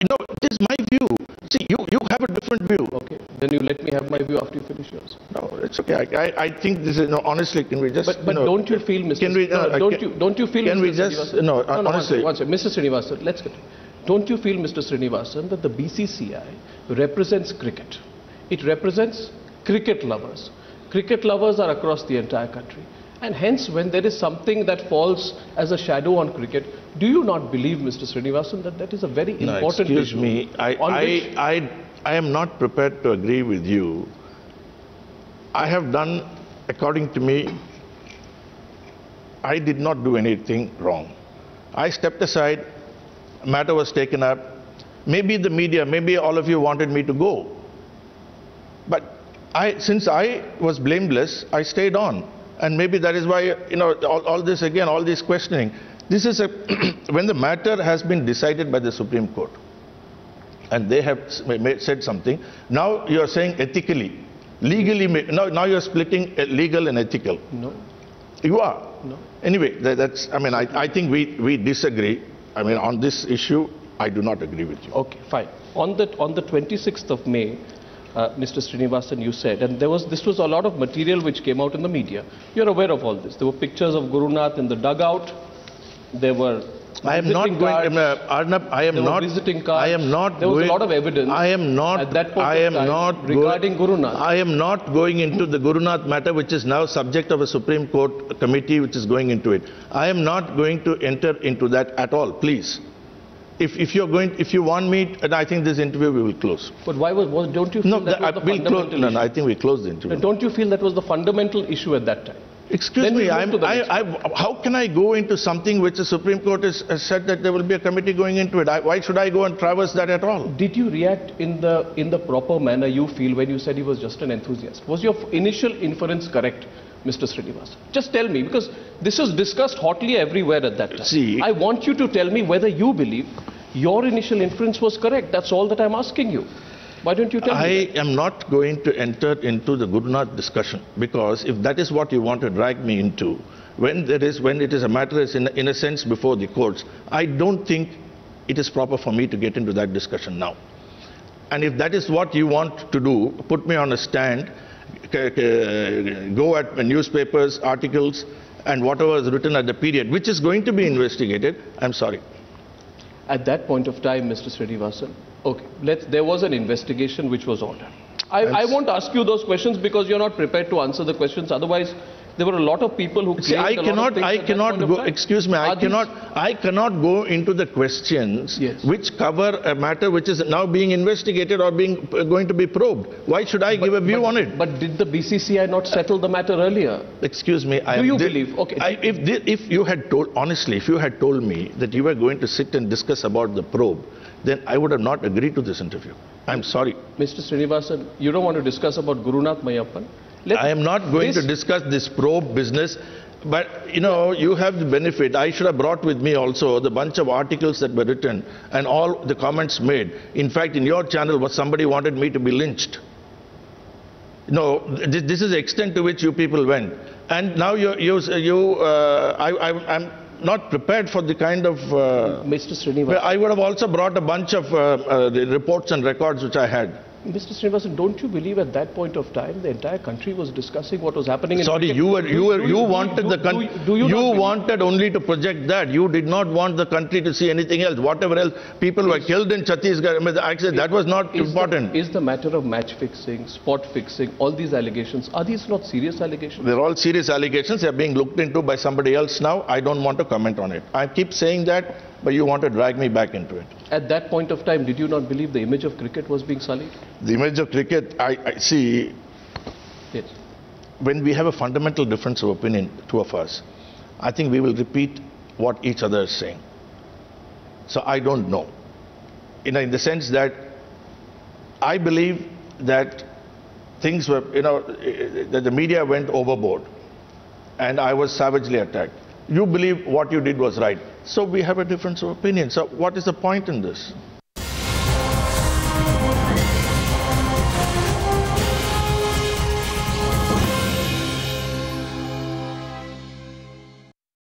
No, it is my view. See, you have a different view. Okay, then you let me have my view after you finish yours. No, it's okay. I think this is, no, honestly, can we just... But don't you feel, Mr. Can we, don't you feel, can Mr. we just... No, honestly... One second. Mr. Srinivasan, let's get... Don't you feel, Mr. Srinivasan, that the BCCI represents cricket? It represents cricket lovers. Cricket lovers are across the entire country. And hence, when there is something that falls as a shadow on cricket, do you not believe, Mr. Srinivasan, that that is a very important issue? Excuse me, I am not prepared to agree with you. I have done, according to me, I did not do anything wrong. I stepped aside, matter was taken up. Maybe the media, maybe all of you wanted me to go. But since I was blameless, I stayed on. And maybe that is why, all this again, all this questioning. This is when the matter has been decided by the Supreme Court, and they have said something. Now you are saying ethically, legally. Now you are splitting legal and ethical. No. You are. No. Anyway, that's. I mean, I think we disagree. I mean, on this issue, I do not agree with you. Okay, fine. On the 26th of May. Mr. Srinivasan, you said, and this was a lot of material which came out in the media. You're aware of all this. There were pictures of Guru Nath in the dugout. There were I am not going, Arnab, I am not visiting cards. I am not. There was a lot of evidence. I am not. At that point I am not regarding Guru Nath. I am not going into the Guru Nath matter, which is now subject of a Supreme Court committee, which is going into it. I am not going to enter into that at all. Please. If you want me, and I think this interview we will close. But why don't you feel that was the fundamental issue? No, I think we close the interview. And don't you feel that was the fundamental issue at that time? Excuse me, how can I go into something which the Supreme Court has said that there will be a committee going into it? Why should I go and traverse that at all? Did you react in the proper manner you feel when you said he was just an enthusiast? Was your initial inference correct, Mr. Srinivasan? Just tell me, because this was discussed hotly everywhere at that time. See, I want you to tell me whether you believe your initial inference was correct. That's all that I'm asking you. Why don't you tell me? I am not going to enter into the Guru Nath discussion, because if that is what you want to drag me into, when it is a matter is in a sense before the courts, I don't think it is proper for me to get into that discussion now. And if that is what you want to do, put me on a stand, go at newspapers, articles, and whatever is written at the period, which is going to be investigated, I'm sorry. At that point of time, Mr. Srinivasan, okay, there was an investigation which was ordered. I won't ask you those questions because you're not prepared to answer the questions. Otherwise, there were a lot of people who claimed I cannot go. Excuse me. I cannot go into the questions which cover a matter which is now being investigated or going to be probed. Why should I give a view on it? But did the BCCI not settle the matter earlier? Excuse me. Do you believe? Okay. If you had told, honestly, if you had told me that you were going to sit and discuss about the probe, then I would have not agreed to this interview. I'm sorry. Mr. Srinivasan, you don't want to discuss about Guru Nath Mayappan? I am not going to discuss this probe business, but you have the benefit. I should have brought with me also the bunch of articles that were written and all the comments made. In fact, in your channel, somebody wanted me to be lynched. No, this is the extent to which you people went. And now I'm not prepared for the kind of... Mr. Srinivasan. I would have also brought a bunch of reports and records which I had. Mr. Srinivasan, don't you believe at that point of time the entire country was discussing what was happening in cricket? You wanted the country. You wanted only to project that. You did not want the country to see anything else. Whatever else, people were killed in Chhattisgarh. Actually, that was not important. Is the matter of match fixing, spot fixing, all these allegations, are these not serious allegations? They're all serious allegations. They're being looked into by somebody else now. I don't want to comment on it. I keep saying that, but you want to drag me back into it. At that point of time, did you not believe the image of cricket was being sullied? The image of cricket, I see. Yes. When we have a fundamental difference of opinion, two of us, I think we will repeat what each other is saying. So I don't know. In the sense that I believe that things were, that the media went overboard and I was savagely attacked. You believe what you did was right. So we have a difference of opinion. So what is the point in this?